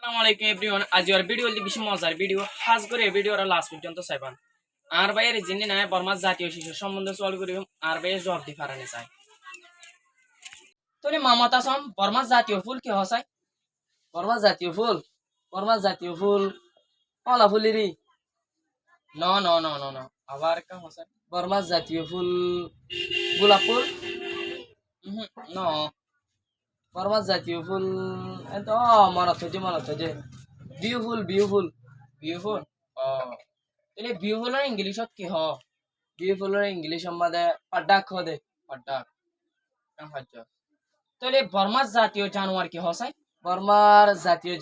আসসালামু আলাইকুম এভরিওয়ান। আজ আর ভিডিও বেশি মজার ভিডিও খাস করে ভিডিওর লাস্ট পর্যন্ত চাইবান। আর ভাইয়ের যিনি নাই বর্মার জাতীয় শিশু সম্বন্ধে সলভ করি আর ভাইয়ের জব দি ফারানি চাই। তোরে মামত আসাম বর্মার জাতীয় ফুল কি হসাই? বর্মার জাতীয় ফুল কলা ফুলিরি ন ন ন ন ন আবার কা হসাই বর্মার জাতীয় ফুল গোলাপ ফুল ন বর্মার জাতীয় ফুল এত মনত হচ্ছে বিউফুল অ তাহলে বিউফুলের ইংলিশত কি হ? বিউফুলের ইংলিশ মাঝে পাড্ডাক হ দে পাড্ডাক সাহায্য। তাহলে বর্মার জাতীয় জানোয়ার কি হসাই? বর্মার জাতীয়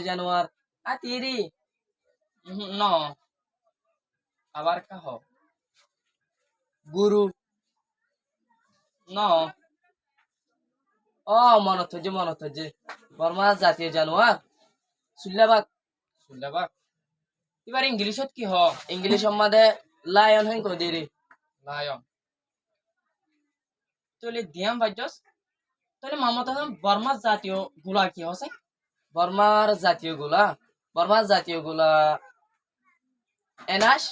জানোয়ার আতিরি ন আবার কা হ গুরু ন ও মনত হচ্ছে বর্মার জাতীয় জানোয়ার সুল্লাবাগ। এবার ইংলিশত কি হ? ইংলিশ মাঝে লায়ন হেন কই দিরি লায়ন। তাহলে দিয়াম ভাইজস তাহলে মামতা বর্মার জাতীয় গুলা কি হসাই? বর্মার জাতীয় গুলা এনাস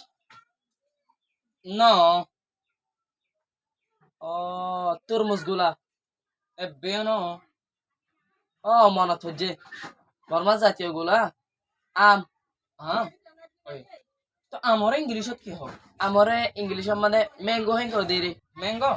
ন ও তরমুজ গুলা এ বেন ও মনত হচ্ছে বর্মার জাতীয় গুলা আম হ্যাঁ ওই তো আমরে ইংলিশত কি হ? আমরে ইংলিশ মানে ম্যাঙ্গো হেন করে দিরি ম্যাঙ্গো